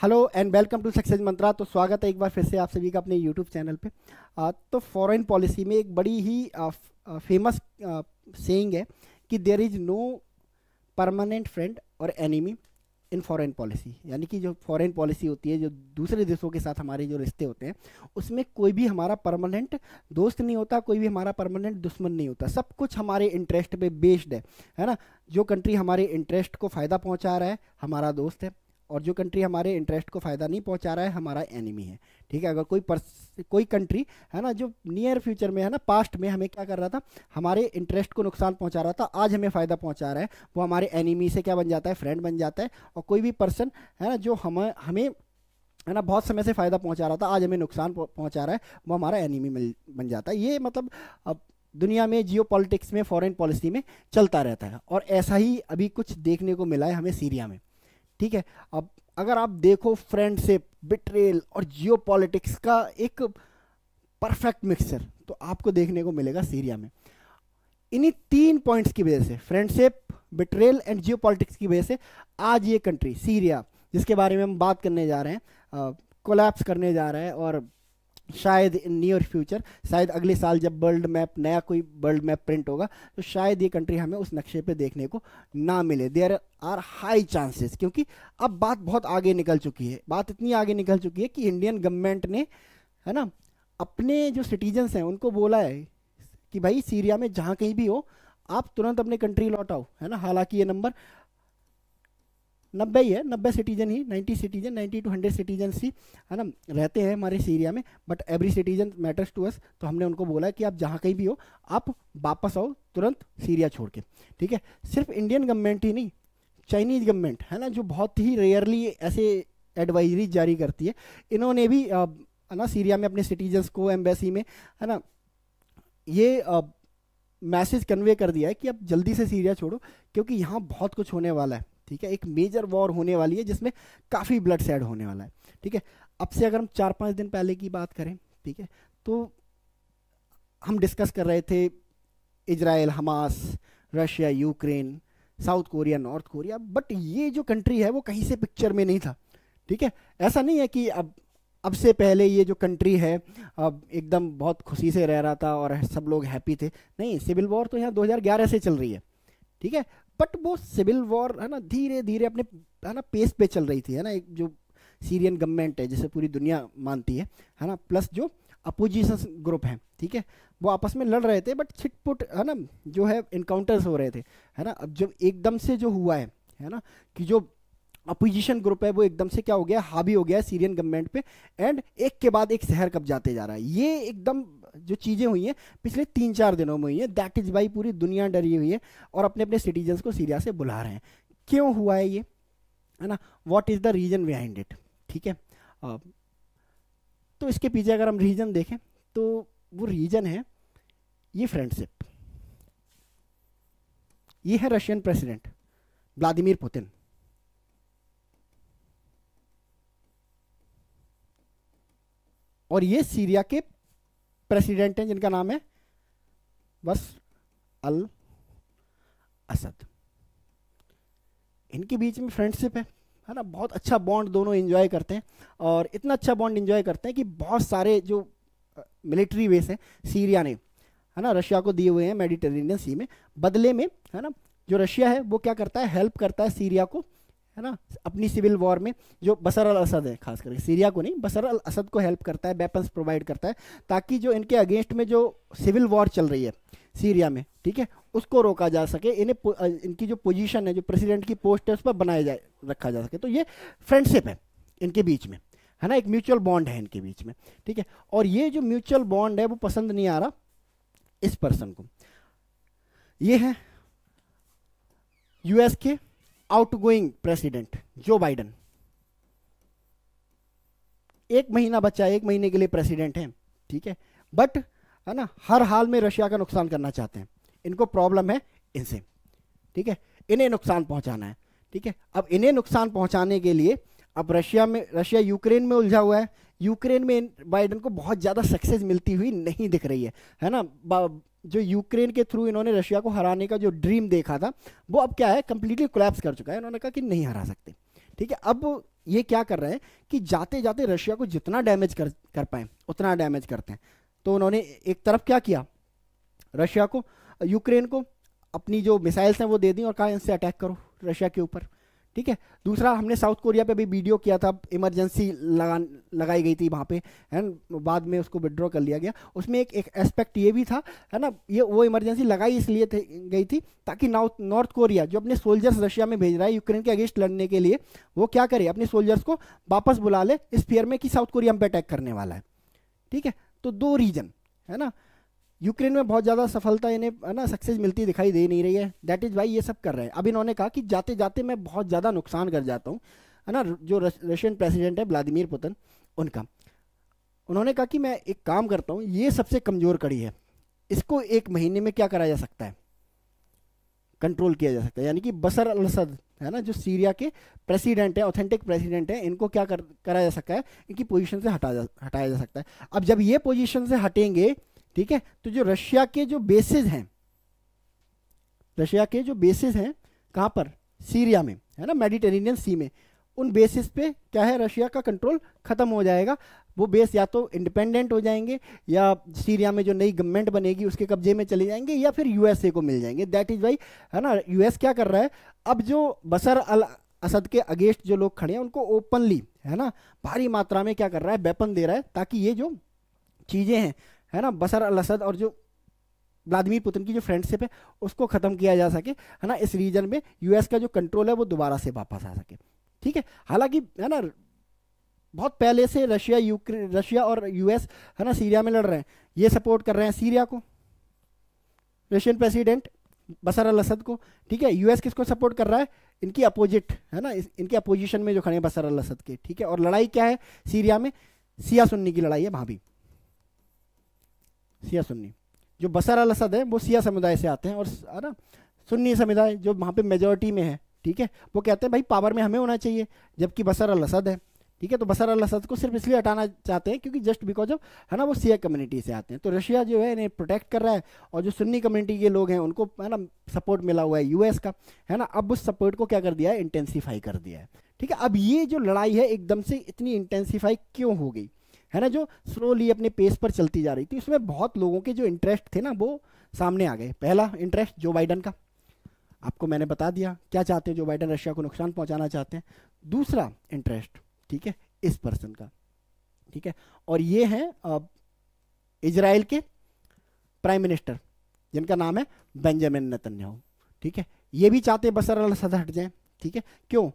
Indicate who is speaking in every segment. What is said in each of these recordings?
Speaker 1: Hello and welcome to success Mantra. तो स्वागत है एक बार फिर से आप सभी का अपने यूट्यूब चैनल पे। तो फॉरेन पॉलिसी में एक बड़ी ही फेमस सेइंग है कि there is no permanent friend और एनिमी इन फॉरेन पॉलिसी। यानी कि जो फॉरेन पॉलिसी होती है, जो दूसरे देशों के साथ हमारे जो रिश्ते होते हैं, उसमें कोई भी हमारा परमानेंट दोस्त नहीं होता, कोई भी हमारा परमानेंट दुश्मन नहीं होता। सब कुछ हमारे इंटरेस्ट पे बेस्ड है ना। जो कंट्री हमारे इंटरेस्ट को फ़ायदा पहुंचा रहा है हमारा दोस्त है, और जो कंट्री हमारे इंटरेस्ट को फ़ायदा नहीं पहुंचा रहा है हमारा एनिमी है। ठीक है। अगर कोई कंट्री है ना जो नियर फ्यूचर में है ना, पास्ट में हमें क्या कर रहा था, हमारे इंटरेस्ट को नुकसान पहुंचा रहा था, आज हमें फ़ायदा पहुंचा रहा है, वो हमारे एनिमी से क्या बन जाता है, फ्रेंड बन जाता है। और कोई भी पर्सन है ना जो हमें हमें है ना बहुत समय से फ़ायदा पहुंचा रहा था, आज हमें नुकसान पहुंचा रहा है, वो हमारा एनिमी बन जाता है। ये मतलब अब दुनिया में जियो पॉलिटिक्स में, फॉरेन पॉलिसी में चलता रहता है। और ऐसा ही अभी कुछ देखने को मिला है हमें सीरिया में। ठीक है। अब अगर आप देखो, फ्रेंडशिप, बिट्रेल और जियो पॉलिटिक्स का एक परफेक्ट मिक्सचर तो आपको देखने को मिलेगा सीरिया में। इन्हीं 3 पॉइंट्स की वजह से, friendship, betrayal and Jio politics की वजह से, आज ये कंट्री सीरिया, जिसके बारे में हम बात करने जा रहे हैं, कोलैप्स करने जा रहा है। और शायद इन नियर फ्यूचर, शायद अगले साल जब वर्ल्ड मैप, नया कोई वर्ल्ड मैप प्रिंट होगा, तो शायद ये कंट्री हमें उस नक्शे पे देखने को ना मिले। देयर आर हाई चांसेस, क्योंकि अब बात बहुत आगे निकल चुकी है। बात इतनी आगे निकल चुकी है कि इंडियन गवर्नमेंट ने है ना अपने जो सिटीजन्स हैं उनको बोला है कि भाई सीरिया में जहाँ कहीं भी हो, आप तुरंत अपने कंट्री लौट आओ। है ना। हालांकि ये नंबर 90 ही है, 90 सिटीजन ही, 90 सिटीजन, 90 to 100 सिटीजन ही है ना रहते हैं हमारे सीरिया में। But every citizen matters to us. तो हमने उनको बोला है कि आप जहाँ कहीं भी हो, आप वापस आओ तुरंत सीरिया छोड़ के। ठीक है। सिर्फ इंडियन गवर्नमेंट ही नहीं, चाइनीज गवर्नमेंट है ना, जो बहुत ही रेयरली ऐसे एडवाइजरी जारी करती है, इन्होंने भी है ना सीरिया में अपने सिटीजन्स को, एम्बेसी में है ना ये मैसेज कन्वे कर दिया है कि आप जल्दी से सीरिया छोड़ो, क्योंकि यहाँ बहुत कुछ होने वाला है। ठीक है। एक मेजर वॉर होने वाली है जिसमें काफ़ी ब्लड शेड होने वाला है। ठीक है। अब से अगर हम 4-5 दिन पहले की बात करें, ठीक है, तो हम डिस्कस कर रहे थे Israel, Hamas, Russia, Ukraine, south Korea, north Korea. But ये जो कंट्री है वो कहीं से पिक्चर में नहीं था। ठीक है। ऐसा नहीं है कि अब से पहले ये जो कंट्री है अब एकदम बहुत खुशी से रह रहा था और सब लोग हैप्पी थे। नहीं, सिविल वॉर तो यहाँ 2011 से चल रही है। ठीक है। बट वो सिविल वॉर है ना धीरे धीरे अपने है ना पेस पे चल रही थी। है ना, एक जो सीरियन गवर्नमेंट है जिसे पूरी दुनिया मानती है ना, प्लस जो अपोजिशन ग्रुप हैं, ठीक है, वो आपस में लड़ रहे थे। बट छिटपुट है ना जो है इनकाउंटर्स हो रहे थे। है ना। अब जब एकदम से जो हुआ है ना कि जो अपोजिशन ग्रुप है वो एकदम से क्या हो गया, हावी हो गया है सीरियन गवर्नमेंट पे, एंड एक के बाद एक शहर कब जाते जा रहा है। ये एकदम जो चीज़ें हुई हैं पिछले 3-4 दिनों में हुई हैं, दैट इज वाई पूरी दुनिया डरी हुई है और अपने अपने सिटीजन्स को सीरिया से बुला रहे हैं। क्यों हुआ है ये, है ना, what is the reason behind it. ठीक है। तो इसके पीछे अगर हम रीजन देखें तो वो रीजन है ये फ्रेंडशिप। ये है रशियन प्रेसिडेंट व्लादिमीर पुतिन। और ये सीरिया के प्रेसिडेंट हैं जिनका नाम है बशर अल असद। इनके बीच में फ्रेंडशिप है ना, बहुत अच्छा बॉन्ड दोनों एंजॉय करते हैं। और इतना अच्छा बॉन्ड एंजॉय करते हैं कि बहुत सारे जो मिलिट्री बेस हैं सीरिया ने है ना रशिया को दिए हुए हैं मेडिटेरेनियन सी में। बदले में है ना जो रशिया है वो क्या करता है, हेल्प करता है सीरिया को, है ना, अपनी सिविल वॉर में। जो बशर अल असद है, खास करके सीरिया को नहीं, बशर अल असद को हेल्प करता है, वेपन्स प्रोवाइड करता है, ताकि जो इनके अगेंस्ट में जो सिविल वॉर चल रही है सीरिया में, ठीक है, उसको रोका जा सके। इनकी जो पोजीशन है, जो प्रेसिडेंट की पोस्ट है, उस पर रखा जा सके। तो ये फ्रेंडशिप है इनके बीच में, है ना, एक म्यूचुअल बॉन्ड है इनके बीच में। ठीक है। और ये जो म्यूचुअल बॉन्ड है वो पसंद नहीं आ रहा इस पर्सन को। ये है यूएस के आउटगोइंग प्रेसिडेंट जो बाइडन। 1 महीना बचा, 1 महीने के लिए प्रेसिडेंट हैं। ठीक है। बट है ना हर हाल में रशिया का नुकसान करना चाहते हैं। इनको प्रॉब्लम है इनसे। ठीक है। इन्हें नुकसान पहुंचाना है। ठीक है। अब इन्हें नुकसान पहुंचाने के लिए अब रशिया यूक्रेन में उलझा हुआ है। यूक्रेन में बाइडन को बहुत ज़्यादा सक्सेस मिलती हुई नहीं दिख रही है ना। जो यूक्रेन के थ्रू इन्होंने रशिया को हराने का जो ड्रीम देखा था वो अब क्या है, कंप्लीटली कोलैप्स कर चुका है। इन्होंने कहा कि नहीं हरा सकते। ठीक है। अब ये क्या कर रहे हैं कि जाते जाते रशिया को जितना डैमेज कर पाए उतना डैमेज करते हैं। तो उन्होंने एक तरफ क्या किया, रशिया को, यूक्रेन को अपनी जो मिसाइल्स हैं वो दे दी और कहा इनसे अटैक करो रशिया के ऊपर, ठीक है। दूसरा, हमने साउथ कोरिया पे भी वीडियो किया था, इमरजेंसी लगाई गई थी वहाँ पे, है ना, बाद में उसको विड्रॉ कर लिया गया। उसमें एक एस्पेक्ट ये भी था, है ना, ये वो इमरजेंसी लगाई इसलिए गई थी ताकि नॉर्थ कोरिया जो अपने सोल्जर्स रशिया में भेज रहा है यूक्रेन के अगेंस्ट लड़ने के लिए, वो क्या करे, अपने सोल्जर्स को वापस बुला ले इस फियर में कि साउथ कोरिया पे अटैक करने वाला है, ठीक है। तो दो रीजन है ना, यूक्रेन में बहुत ज़्यादा सफलता इन्हें, है ना, सक्सेस मिलती दिखाई दे नहीं रही है, दैट इज़ वाई ये सब कर रहे हैं। अब इन्होंने कहा कि जाते जाते मैं बहुत ज़्यादा नुकसान कर जाता हूँ, है ना, जो रशियन प्रेसिडेंट है व्लादिमीर पुतिन, उनका, उन्होंने कहा कि मैं एक काम करता हूँ, ये सबसे कमज़ोर कड़ी है, इसको 1 महीने में क्या करा जा सकता है, कंट्रोल किया जा सकता है। यानी कि बशर अल असद, है ना, जो सीरिया के प्रेसिडेंट है, ऑथेंटिक प्रेसिडेंट है, इनको क्या करा जा सकता है, इनकी पोजीशन से हटाया जा सकता है। अब जब ये पोजीशन से हटेंगे, ठीक है, तो जो रशिया के जो बेसिस हैं, रशिया के जो बेसिस हैं कहाँ पर, सीरिया में, है ना, मेडिटेरेनियन सी में, उन बेसिस पे क्या है, रशिया का कंट्रोल खत्म हो जाएगा। वो बेस या तो इंडिपेंडेंट हो जाएंगे, या सीरिया में जो नई गवर्नमेंट बनेगी उसके कब्जे में चले जाएंगे, या फिर यूएसए को मिल जाएंगे। दैट इज वाई, है ना, यूएस क्या कर रहा है, अब जो बशर अल असद के अगेंस्ट जो लोग खड़े हैं उनको ओपनली, है ना, भारी मात्रा में क्या कर रहा है, वेपन दे रहा है, ताकि ये जो चीज़ें हैं, है ना, बशर अल असद और जो व्लादिमीर पुतिन की जो फ्रेंडशिप है उसको खत्म किया जा सके, है ना, इस रीजन में यूएस का जो कंट्रोल है वो दोबारा से वापस आ सके, ठीक है। हालांकि, है ना, बहुत पहले से रशिया और यूएस, है ना, सीरिया में लड़ रहे हैं, ये सपोर्ट कर रहे हैं सीरिया को, रशियन प्रेसिडेंट बशर अल असद को, ठीक है। यूएस किसको सपोर्ट कर रहा है, इनकी अपोजिट, है ना, इनके अपोजिशन में जो खड़े हैं बशर अल असद के, ठीक है। और लड़ाई क्या है सीरिया में, सिया सुन्नी की लड़ाई है वहां भी, सिया सुन्नी, जो बशर अल असद है वो सिया समुदाय से आते हैं, और, है ना, सुन्नी समुदाय जो वहाँ पे मेजोरिटी में है, ठीक है, वो कहते हैं भाई पावर में हमें होना चाहिए, जबकि बशर अल असद है, ठीक है। तो बशर अल असद को सिर्फ इसलिए हटाना चाहते हैं क्योंकि जस्ट बिकॉज ऑफ, है ना, वो सिया कम्युनिटी से आते हैं। तो रशिया जो है इन्हें प्रोटेक्ट कर रहा है, और जो सुन्नी कम्युनिटी के लोग हैं उनको, है ना, सपोर्ट मिला हुआ है यूएस का, है ना। अब उस सपोर्ट को क्या कर दिया है, इंटेंसीफाई कर दिया है, ठीक है। अब ये जो लड़ाई है एकदम से इतनी इंटेंसीफाई क्यों हो गई, है ना, जो स्लोली अपने पेस पर चलती जा रही थी, उसमें बहुत लोगों के जो इंटरेस्ट थे ना वो सामने आ गए। पहला इंटरेस्ट जो बाइडन का, आपको मैंने बता दिया क्या चाहते हैं, जो बाइडन रशिया को नुकसान पहुंचाना चाहते हैं। दूसरा इंटरेस्ट, ठीक है, इस पर्सन का, ठीक है, और ये हैं इजराइल के प्राइम मिनिस्टर जिनका नाम है बेंजामिन नेतन्याहू, ठीक है। ये भी चाहते हैं बशर अल असद हट जाए, ठीक है। क्यों,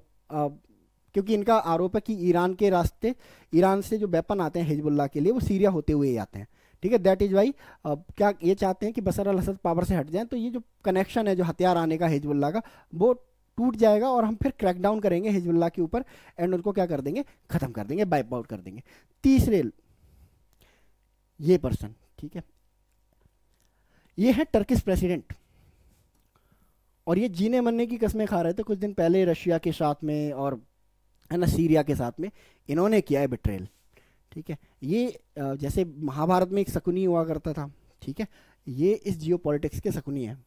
Speaker 1: क्योंकि इनका आरोप है कि ईरान के रास्ते, ईरान से जो वेपन आते हैं हिजबुल्लाह के लिए वो सीरिया होते हुए ही आते हैं, ठीक है। दैट इज वाई क्या ये चाहते हैं कि बशर अल असद पावर से हट जाएं, तो ये जो कनेक्शन है जो हथियार आने का हिजबुल्लाह का वो टूट जाएगा, और हम फिर क्रैकडाउन करेंगे हिजबुल्लाह के ऊपर, एंड उनको क्या कर देंगे, खत्म कर देंगे, वाइप आउट कर देंगे। तीसरे ये पर्सन, ठीक है, ये है टर्किश प्रेसिडेंट, और ये जीने मरने की कस्में खा रहे थे कुछ दिन पहले रशिया के साथ में, और, है ना, सीरिया के साथ में इन्होंने किया है बिट्रेल, ठीक है। ये जैसे महाभारत में एक शकुनी हुआ करता था, ठीक है, ये इस जियो पॉलिटिक्स के शकुनी है,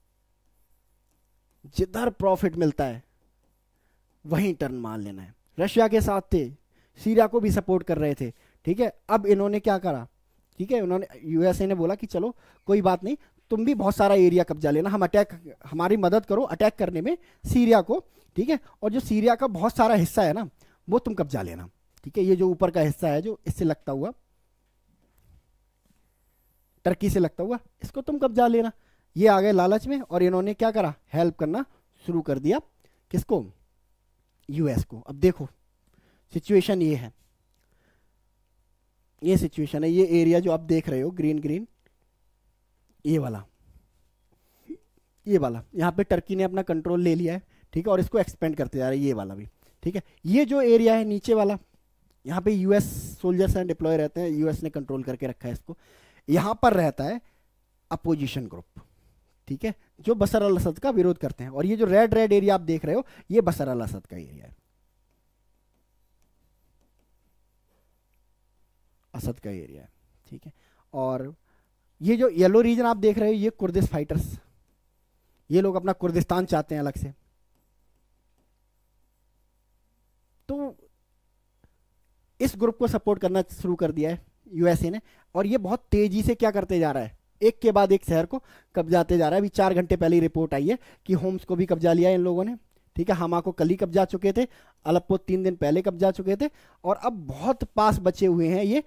Speaker 1: जिधर प्रॉफिट मिलता है वहीं टर्न मान लेना है। रशिया के साथ थे, सीरिया को भी सपोर्ट कर रहे थे, ठीक है। अब इन्होंने क्या करा, ठीक है, उन्होंने, यूएसए ने बोला कि चलो कोई बात नहीं, तुम भी बहुत सारा एरिया कब्जा लेना, हमारी मदद करो अटैक करने में सीरिया को, ठीक है। और जो सीरिया का बहुत सारा हिस्सा है ना वो तुम कब्जा लेना, ठीक है। ये जो ऊपर का हिस्सा है जो इससे लगता हुआ, टर्की से लगता हुआ, इसको तुम कब्जा लेना। ये आ गए लालच में, और इन्होंने क्या करा, हेल्प करना शुरू कर दिया, किसको, यूएस को। अब देखो सिचुएशन ये है, ये सिचुएशन है, ये एरिया जो आप देख रहे हो ग्रीन ग्रीन, ये वाला यहाँ पे टर्की ने अपना कंट्रोल ले लिया है, ठीक है, और इसको एक्सपेंड करते जा रहे हैं, ये वाला भी, ठीक है। ये जो एरिया है नीचे वाला, यहाँ पे यूएस सोल्जर्स हैं, डिप्लॉय रहते हैं, यूएस ने कंट्रोल करके रखा है इसको। यहाँ पर रहता है अपोजिशन ग्रुप, ठीक है, जो बशर अल असद का विरोध करते हैं। और ये जो रेड रेड एरिया आप देख रहे हो ये बशर अल असद का एरिया है, असद का एरिया है, ठीक है। और ये जो येलो रीजन आप देख रहे हो ये कुर्दिश फाइटर्स, ये लोग अपना कुर्दिस्तान चाहते हैं अलग से। तो इस ग्रुप को सपोर्ट करना शुरू कर दिया है यूएसए ने, और ये बहुत तेजी से क्या करते जा रहा है, एक के बाद एक शहर को कब्जाते जा रहा है। अभी 4 घंटे पहले ही रिपोर्ट आई है कि होम्स को भी कब्जा लिया है इन लोगों ने, ठीक है। हमा को कल ही कब्जा चुके थे, अलेप्पो 3 दिन पहले कब्जा चुके थे, और अब बहुत पास बचे हुए हैं ये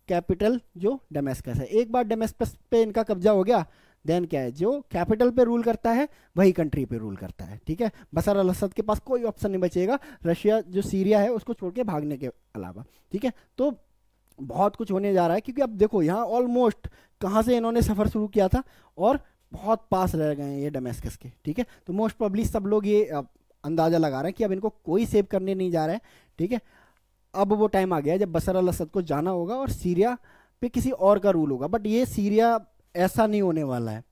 Speaker 1: कैपिटल जो डेमेस्कस है। एक बार डेमेस्कस पे इनका कब्जा हो गया, देन क्या है, जो कैपिटल पे रूल करता है वही कंट्री पे रूल करता है, ठीक है। बशर अल असद के पास कोई ऑप्शन नहीं बचेगा रशिया जो सीरिया है उसको छोड़ के भागने के अलावा, ठीक है। तो बहुत कुछ होने जा रहा है, क्योंकि अब देखो यहाँ ऑलमोस्ट कहाँ से इन्होंने सफ़र शुरू किया था और बहुत पास रह गए हैं ये डेमेस्कस के, ठीक है। तो मोस्ट प्रोबेबली सब लोग ये अंदाज़ा लगा रहे हैं कि अब इनको कोई सेव करने नहीं जा रहा है, ठीक है। अब वो टाइम आ गया है जब बशर अल असद को जाना होगा और सीरिया पे किसी और का रूल होगा। बट ये सीरिया ऐसा नहीं होने वाला है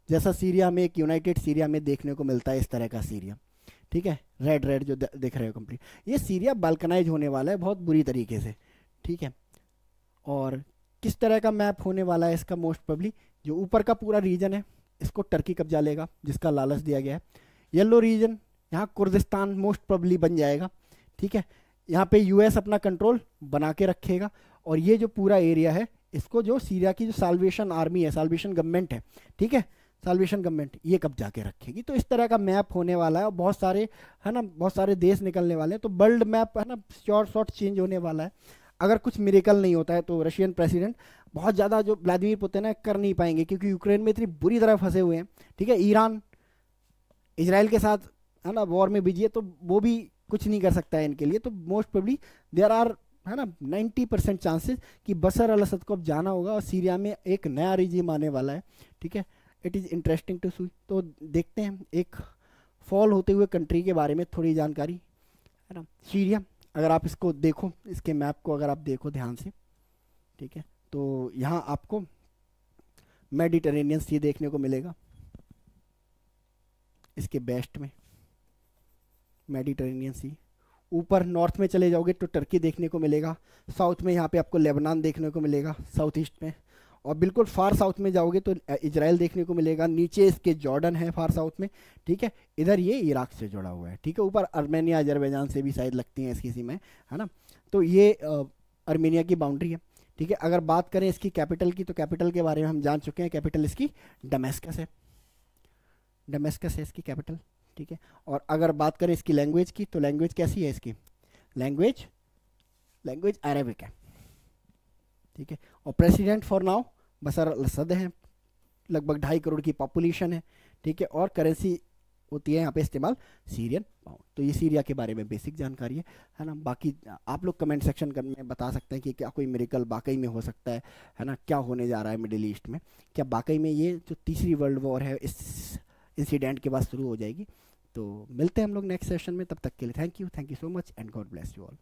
Speaker 1: जैसा सीरिया में एक यूनाइटेड सीरिया में देखने को मिलता है, इस तरह का सीरिया, ठीक है। रेड रेड जो दिख रहे हो कंप्लीट, ये सीरिया बाल्कनाइज होने वाला है बहुत बुरी तरीके से, ठीक है। और किस तरह का मैप होने वाला है इसका, मोस्ट प्रोबेबली जो ऊपर का पूरा रीजन है इसको टर्की कब्जा लेगा जिसका लालच दिया गया है। येलो रीजन यहाँ कुर्दिस्तान मोस्ट प्रोबेबली बन जाएगा, ठीक है। यहाँ पे यूएस अपना कंट्रोल बना के रखेगा, और ये जो पूरा एरिया है इसको जो सीरिया की जो साल्वेशन आर्मी है, साल्वेशन गवर्नमेंट है, ठीक है, साल्वेशन गवर्नमेंट ये कब्जा के रखेगी। तो इस तरह का मैप होने वाला है, और बहुत सारे है ना, बहुत सारे देश निकलने वाले हैं। तो वर्ल्ड मैप है ना शॉर्ट चेंज होने वाला है। अगर कुछ मिरेकल नहीं होता है तो रशियन प्रेसिडेंट बहुत ज़्यादा जो व्लादिमीर पुतिन है कर नहीं पाएंगे, क्योंकि यूक्रेन में इतनी बुरी तरह फंसे हुए हैं, ठीक है। ईरान इजराइल के साथ है ना वॉर में बिजी है, तो वो भी कुछ नहीं कर सकता है इनके लिए। तो मोस्ट प्रोबेबली देयर आर है ना 90% चांसेस कि बशर अल असद को अब जाना होगा और सीरिया में एक नया रिजीम आने वाला है, ठीक है। इट इज़ इंटरेस्टिंग टू सी। तो देखते हैं एक फॉल होते हुए कंट्री के बारे में थोड़ी जानकारी, है ना। सीरिया अगर आप इसको देखो, इसके मैप को अगर आप देखो ध्यान से, ठीक है, तो यहाँ आपको मेडिटेरेनियन सी देखने को मिलेगा, इसके बेस्ट में मेडिटेरेनियन सी। ऊपर नॉर्थ में चले जाओगे तो टर्की देखने को मिलेगा, साउथ में यहाँ पे आपको लेबनान देखने को मिलेगा साउथ ईस्ट में, और बिल्कुल फार साउथ में जाओगे तो इजराइल देखने को मिलेगा, नीचे इसके जॉर्डन है फार साउथ में, ठीक है। इधर ये इराक से जुड़ा हुआ है, ठीक है। ऊपर अर्मेनिया अजरबैजान से भी शायद लगती हैं इसकी सीमाएं, है ना। तो ये अर्मेनिया की बाउंड्री है, ठीक है। अगर बात करें इसकी कैपिटल की, तो कैपिटल के बारे में हम जान चुके हैं, कैपिटल इसकी डेमेस्कस है, डेमेस्कस है इसकी कैपिटल, ठीक है। और अगर बात करें इसकी लैंग्वेज की, तो लैंग्वेज कैसी है इसकी, लैंग्वेज अरेबिक है, ठीक है। और प्रेसिडेंट फॉर नाउ बशर अल असद हैं, लगभग 2.5 करोड़ की पॉपुलेशन है, ठीक है। और करेंसी होती है यहाँ पे इस्तेमाल सीरियन पाउंड। तो ये सीरिया के बारे में बेसिक जानकारी है ना। बाकी आप लोग कमेंट सेक्शन में बता सकते हैं कि क्या कोई मिरेकल वाकई में हो सकता है ना, क्या होने जा रहा है मिडिल ईस्ट में, क्या वाकई में ये जो तीसरी वर्ल्ड वॉर है इस इंसिडेंट के बाद शुरू हो जाएगी। तो मिलते हैं हम लोग नेक्स्ट सेशन में, तब तक के लिए thank you so much and God bless you all.